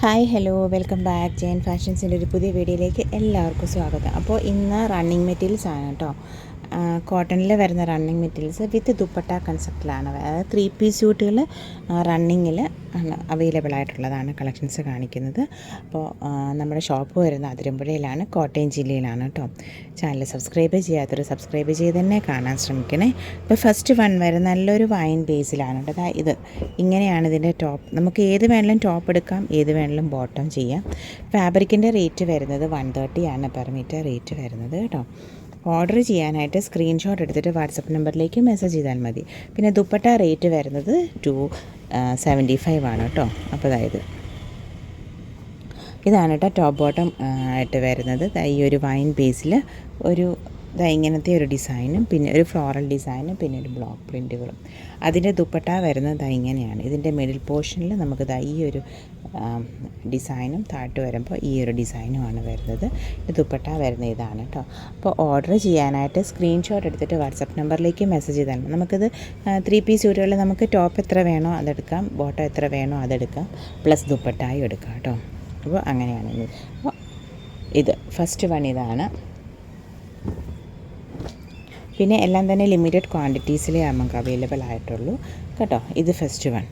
Hi hello welcome back Jain ഫാഷൻസിൻ്റെ ഒരു പുതിയ വീഡിയോയിലേക്ക് എല്ലാവർക്കും സ്വാഗതം. അപ്പോൾ ഇന്ന് റണ്ണിങ് മെറ്റീരിയൽസ് ആണ് കേട്ടോ. കോട്ടണിൽ വരുന്ന റണ്ണിങ് മെറ്റീരിയൽസ് വിത്ത് ദുപ്പട്ട കൺസെപ്റ്റിലാണ്, അതായത് 3 പീസ് സ്യൂട്ടുകൾ റണ്ണിങ്ങിൽ ആണ് അവൈലബിൾ ആയിട്ടുള്ളതാണ് കളക്ഷൻസ് കാണിക്കുന്നത്. അപ്പോൾ നമ്മുടെ ഷോപ്പ് വരുന്നത് അതിരമ്പുഴയിലാണ്, കോട്ടയം ജില്ലയിലാണ് കേട്ടോ. ചാനൽ സബ്സ്ക്രൈബ് ചെയ്യാത്തൊരു സബ്സ്ക്രൈബ് ചെയ്ത് തന്നെ കാണാൻ ശ്രമിക്കണേ. ഇപ്പോൾ ഫസ്റ്റ് വൺ വരെ നല്ലൊരു വൈൻ ബേസിലാണ് കേട്ടോ. ഇത് ഇങ്ങനെയാണ് ഇതിൻ്റെ ടോപ്പ്. നമുക്ക് ഏത് വേണമെങ്കിലും ടോപ്പ് എടുക്കാം, ഏത് വേണമെങ്കിലും ബോട്ടം ചെയ്യാം. ഫാബ്രിക്കിൻ്റെ റേറ്റ് വരുന്നത് 130 ആണ് പെർ മീറ്റർ റേറ്റ് വരുന്നത് കേട്ടോ. ഓർഡർ ചെയ്യാനായിട്ട് സ്ക്രീൻഷോട്ട് എടുത്തിട്ട് വാട്സപ്പ് നമ്പറിലേക്ക് മെസ്സേജ് ചെയ്താൽ മതി. പിന്നെ ദുപ്പട്ട റേറ്റ് വരുന്നത് 275 ആണ് കേട്ടോ. അപ്പോൾ അതായത് ഇതാണ് കേട്ടോ ടോപ്പ് ബോട്ടം ആയിട്ട് വരുന്നത്. ഈ ഒരു വൈൻ ബേസിൽ ഒരു ഇങ്ങനത്തെ ഒരു ഡിസൈനും പിന്നെ ഒരു ഫ്ലോറൽ ഡിസൈനും പിന്നെ ഒരു ബ്ലോക്ക് പ്രിൻറ്റുകളും. അതിൻ്റെ ദുപ്പട്ട വരുന്നത് ഇങ്ങനെയാണ്. ഇതിൻ്റെ മിഡിൽ പോർഷനിൽ നമുക്ക് ഈ ഒരു ഡിസൈനും താഴോട്ട് വരുമ്പോൾ ഈ ഒരു ഡിസൈനുമാണ് വരുന്നത്. ദുപ്പട്ട വരുന്ന ഇതാണ് കേട്ടോ. അപ്പോൾ ഓർഡർ ചെയ്യാനായിട്ട് സ്ക്രീൻഷോട്ട് എടുത്തിട്ട് വാട്സപ്പ് നമ്പറിലേക്ക് മെസ്സേജ് ചെയ്താൽ മതി. നമുക്കിത് 3 പീസ് സ്യൂട്ടുകളിൽ നമുക്ക് ടോപ്പ് എത്ര വേണോ അതെടുക്കാം, ബോട്ടം എത്ര വേണോ അതെടുക്കാം, പ്ലസ് ദുപ്പട്ടായും എടുക്കാം കേട്ടോ. അപ്പോൾ അങ്ങനെയാണ്. അപ്പോൾ ഇത് ഫസ്റ്റ് വൺ ഇതാണ്. പിന്നെ എല്ലാം തന്നെ ലിമിറ്റഡ് ക്വാണ്ടിറ്റീസിലേ നമുക്ക് അവൈലബിൾ ആയിട്ടുള്ളൂ കേട്ടോ. ഇത് ഫസ്റ്റ് വൺ.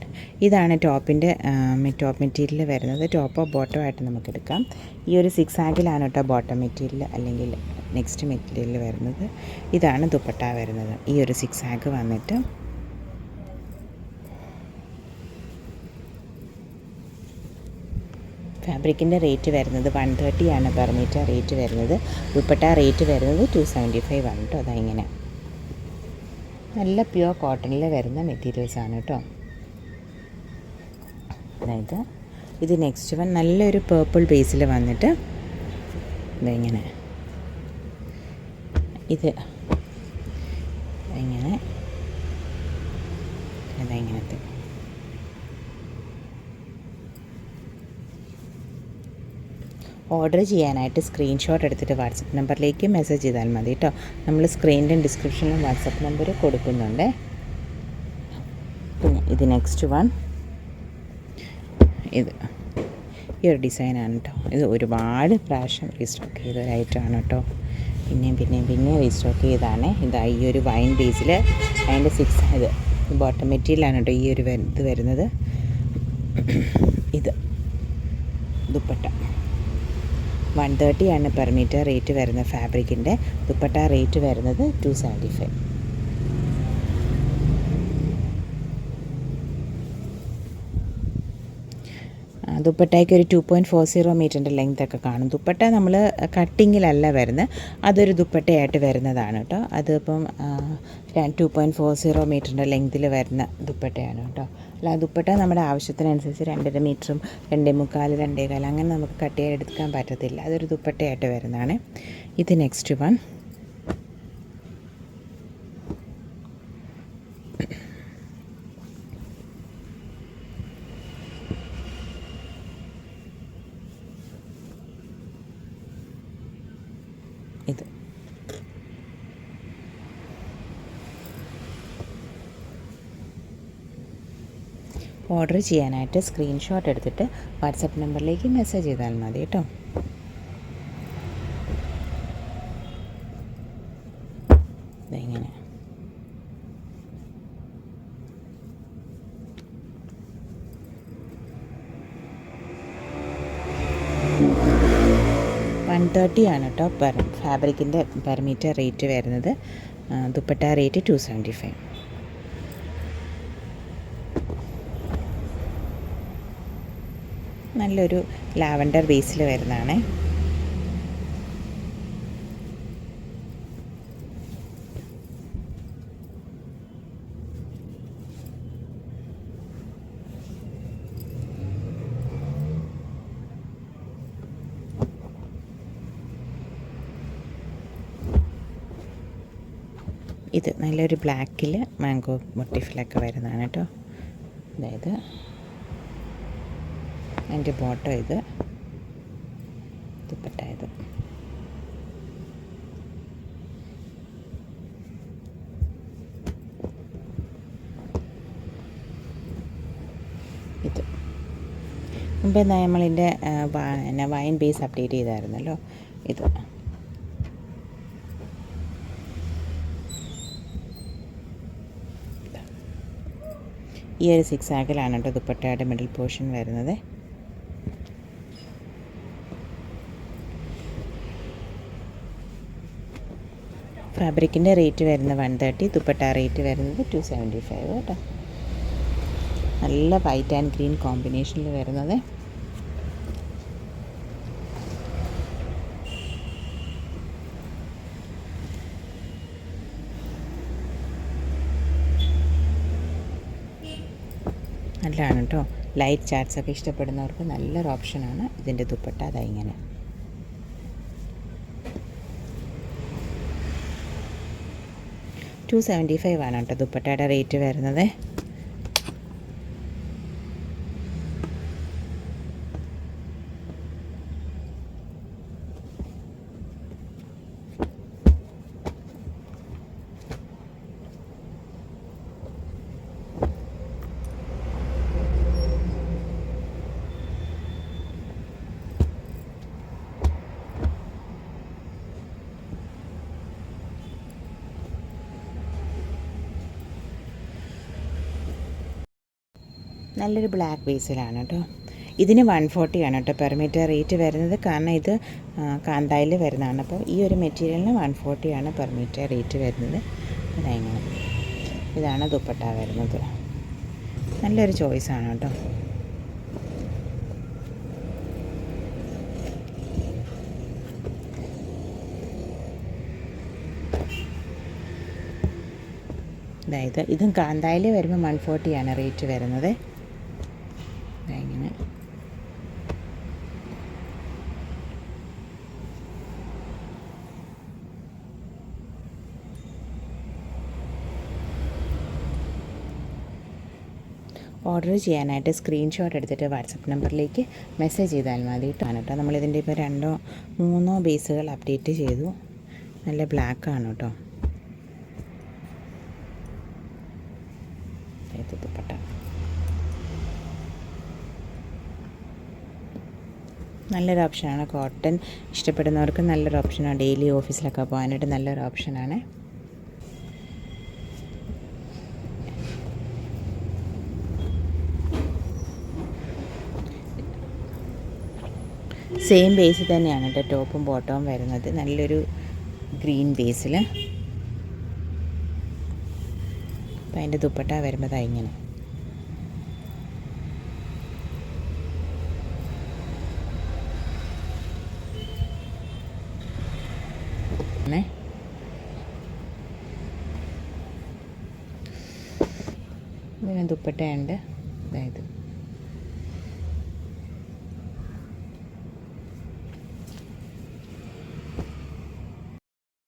ഇതാണ് ടോപ്പിൻ്റെ ടോപ്പ് മെറ്റീരിയൽ വരുന്നത്. ടോപ്പോ ബോട്ടോ ആയിട്ട് നമുക്ക് എടുക്കാം. ഈ ഒരു 6 ആങ്കിലാണ് കേട്ടോ ബോട്ടം മെറ്റീരിയൽ അല്ലെങ്കിൽ നെക്സ്റ്റ് മെറ്റീരിയൽ വരുന്നത്. ഇതാണ് ദുപ്പട്ട വരുന്നത്. ഈ ഒരു 6 ആങ്ക് വന്നിട്ട് ഫാബ്രിക്കിൻ്റെ റേറ്റ് വരുന്നത് 130 ആണ് പെർ മീറ്റർ റേറ്റ് വരുന്നത്. ദുപ്പട്ട റേറ്റ് വരുന്നത് 275 ആണ് കേട്ടോ. അതങ്ങനെ നല്ല പ്യുവർ കോട്ടണിൽ വരുന്ന മെറ്റീരിയൽസ് ആണ് കേട്ടോ. അതായത് ഇത് നെക്സ്റ്റ് വൺ നല്ലൊരു പേർപ്പിൾ ബേസിൽ വന്നിട്ട് ഇങ്ങനെ ഇത് ഇങ്ങനെ ഇങ്ങനത്തെ ഓർഡർ ചെയ്യാനായിട്ട് സ്ക്രീൻഷോട്ട് എടുത്തിട്ട് വാട്സപ്പ് നമ്പറിലേക്ക് മെസ്സേജ് ചെയ്താൽ മതി കേട്ടോ. നമ്മൾ സ്ക്രീനിൻ്റെ ഡിസ്ക്രിപ്ഷനിലും വാട്സപ്പ് നമ്പർ കൊടുക്കുന്നുണ്ട്. പിന്നെ ഇത് നെക്സ്റ്റ് വൺ. ഇത് ഈ ഒരു ഡിസൈനാണ് കേട്ടോ. ഇത് ഒരുപാട് പ്രാവശ്യം റീസ്റ്റോക്ക് ചെയ്ത ഒരു ഐറ്റമാണ് കേട്ടോ. പിന്നെയും റീസ്റ്റോക്ക് ചെയ്താണ്. ഈ ഒരു വൈൻ ബേസിൽ അതിൻ്റെ 6 ഇത് ബോട്ടം മെറ്റീരിയലാണ് കേട്ടോ. ഈ ഒരു ഇത് വരുന്നത്. ഇത് ദുപ്പട്ട 130 ആണ് പെർ മീറ്റർ റേറ്റ് വരുന്ന ഫാബ്രിക്കിൻ്റെ. ദുപ്പട്ട റേറ്റ് വരുന്നത് 275. ദുപ്പട്ടയ്ക്ക് ഒരു 2.40 മീറ്ററിൻ്റെ ലെങ്ത് ഒക്കെ കാണും. ദുപ്പട്ട നമ്മൾ കട്ടിങ്ങിലല്ല വരുന്നത്, അതൊരു ദുപ്പട്ടയായിട്ട് വരുന്നതാണ് കേട്ടോ. അതിപ്പം 2.40 മീറ്ററിൻ്റെ ലെങ്തിൽ വരുന്ന ദുപ്പട്ടയാണ് കേട്ടോ. അല്ല, ദുപ്പട്ട നമ്മുടെ ആവശ്യത്തിനനുസരിച്ച് 2.5 മീറ്ററും 2.25 2.25 അങ്ങനെ നമുക്ക് കട്ട് ചെയ്തെടുക്കാൻ പറ്റത്തില്ല. അതൊരു ദുപ്പട്ടയായിട്ട് വരുന്നതാണ്. ഇത് നെക്സ്റ്റ് വൺ. ഇത് ഓർഡർ ചെയ്യാനായിട്ട് സ്ക്രീൻഷോട്ട് എടുത്തിട്ട് വാട്സപ്പ് നമ്പറിലേക്ക് മെസ്സേജ് ചെയ്താൽ മതി കേട്ടോ. ഇങ്ങനെ $130 ആണ് കേട്ടോ ഫാബ്രിക്കിൻ്റെ പെർ മീറ്റർ റേറ്റ് വരുന്നത്. ദുപ്പട്ട റേറ്റ് 275. നല്ലൊരു ലാവൻഡർ ബേസിൽ വരുന്നതാണ്. ഇത് നല്ലൊരു ബ്ലാക്കിൽ മാംഗോ മോട്ടീഫിലൊക്കെ വരുന്നതാണ് കേട്ടോ. അതായത് അതിൻ്റെ ബോട്ടം ഇത്, ദുപ്പട്ട ഇത്. ഇത് മുമ്പേ നമ്മളിൻ്റെ വൈൻ ബേസ് അപ്ഡേറ്റ് ചെയ്തായിരുന്നല്ലോ ഇത്. ഈ ഒരു 6 ആഗിലാണ് കേട്ടോ ദുപ്പട്ടയുടെ മിഡിൽ പോർഷൻ വരുന്നത്. ഫാബ്രിക്കിൻ്റെ റേറ്റ് വരുന്നത് 130, ദുപ്പട്ട റേറ്റ് വരുന്നത് 275 കേട്ടോ. നല്ല വൈറ്റ് ആൻഡ് ഗ്രീൻ കോമ്പിനേഷനിൽ വരുന്നത്. നല്ലതാണ് കേട്ടോ. ലൈറ്റ് ചാർട്ട്സൊക്കെ ഇഷ്ടപ്പെടുന്നവർക്ക് നല്ലൊരു ഓപ്ഷനാണ് ഇതിൻ്റെ ദുപ്പട്ട. ഇങ്ങനെ 275 ആണ് കേട്ടോ ദുപ്പട്ടയുടെ റേറ്റ് വരുന്നത്. നല്ലൊരു ബ്ലാക്ക് ബേസിലാണ് കേട്ടോ. ഇതിന് 140 ആണ് കേട്ടോ പെർ മീറ്റർ റേറ്റ് വരുന്നത്. കാരണം ഇത് കാന്തായിൽ വരുന്നതാണ്. അപ്പോൾ ഈ ഒരു മെറ്റീരിയലിന് 140 ആണ് പെർ മീറ്റർ റേറ്റ് വരുന്നത്. ഇതെങ്ങനെ, ഇതാണ് ദുപ്പട്ട വരുന്നത്. നല്ലൊരു ചോയ്സാണ് കേട്ടോ. അതായത് ഇതും കാന്തായിൽ വരുമ്പോൾ 140 ആണ് റേറ്റ് വരുന്നത്. ഇങ്ങനെ ഓർഡർ ചെയ്യാനായിട്ട് സ്ക്രീൻഷോട്ട് എടുത്തിട്ട് വാട്സപ്പ് നമ്പറിലേക്ക് മെസ്സേജ് ചെയ്താൽ മതി കേട്ടോ. നമ്മളിതിൻ്റെ ഇപ്പോൾ 2 or 3 ബേസുകൾ അപ്ഡേറ്റ് ചെയ്തു. നല്ല ബ്ലാക്കാണ് കേട്ടോ ദുപ്പട്ട. നല്ലൊരു ഓപ്ഷനാണ്. കോട്ടൺ ഇഷ്ടപ്പെടുന്നവർക്ക് നല്ലൊരു ഓപ്ഷനാണ്. ഡെയിലി ഓഫീസിലൊക്കെ പോകാനായിട്ട് നല്ലൊരു ഓപ്ഷനാണ്. സെയിം ബേസിൽ തന്നെയാണ് കേട്ടോ ടോപ്പും ബോട്ടവും വരുന്നത്. നല്ലൊരു ഗ്രീൻ ബേസിൽ. അപ്പോൾ അതിൻ്റെ ദുപ്പട്ട വരുമ്പോൾ ഇങ്ങനെ ഇതിന് ദുപ്പട്ടയുണ്ട്. അതായത്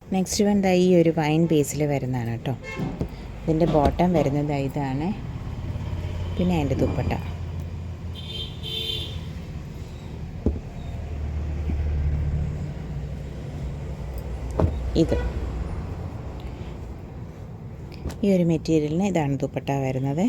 നെക്സ്റ്റ് വൺ ഈ ഒരു വൈൻ ബേസിൽ വരുന്നതാണ് കേട്ടോ. ഇതിൻ്റെ ബോട്ടം വരുന്നത് ഇതാണ്. പിന്നെ അതിൻ്റെ ദുപ്പട്ട ഇത്. ഈ ഒരു മെറ്റീരിയലിന് ഇതാണ് ദുപ്പട്ട വരുന്നത്.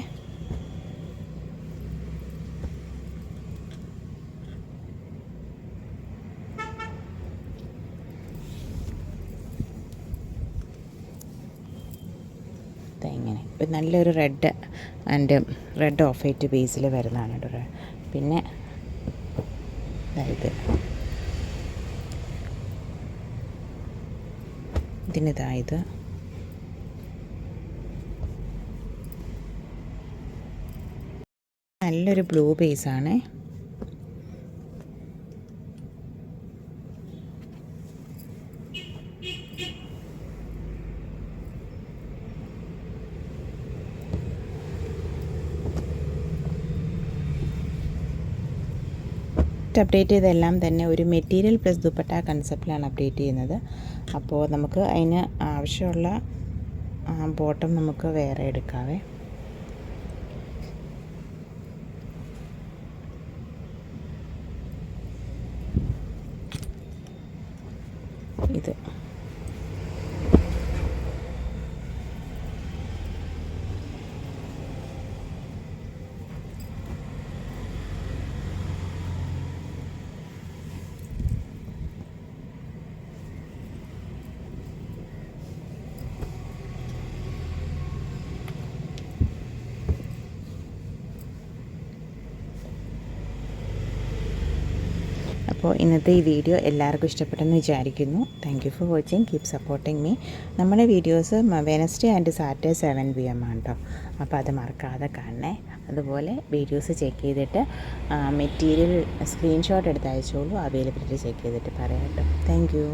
ഇങ്ങനെ നല്ലൊരു റെഡ് ഓഫ് വൈറ്റ് ബേസിൽ വരുന്നതാണ് കേട്ടോ. പിന്നെ ഇതിനിതായത് നല്ലൊരു ബ്ലൂ ബേസാണ്. അപ്ഡേറ്റ് ചെയ്തെല്ലാം തന്നെ ഒരു മെറ്റീരിയൽ പ്ലസ് ദുപ്പട്ട കൺസെപ്റ്റിലാണ് അപ്ഡേറ്റ് ചെയ്യുന്നത്. അപ്പോൾ നമുക്ക് അതിന് ആവശ്യമുള്ള ബോട്ടം നമുക്ക് വേറെ എടുക്കാവേ. ഇത് അപ്പോൾ ഇന്നത്തെ ഈ വീഡിയോ എല്ലാവർക്കും ഇഷ്ടപ്പെട്ടെന്ന് വിചാരിക്കുന്നു. Thank you for watching. Keep supporting me. നമ്മുടെ videos Wednesday and Saturday 7 PM ആണ് കേട്ടോ. അപ്പോൾ അത് മറക്കാതെ കാണണേ. അതുപോലെ വീഡിയോസ് ചെക്ക് ചെയ്തിട്ട് മെറ്റീരിയൽ സ്ക്രീൻഷോട്ട് എടുത്ത് അയച്ചോളൂ. അവൈലബിലിറ്റി ചെക്ക് ചെയ്തിട്ട് പറയാം കേട്ടോ. Thank U.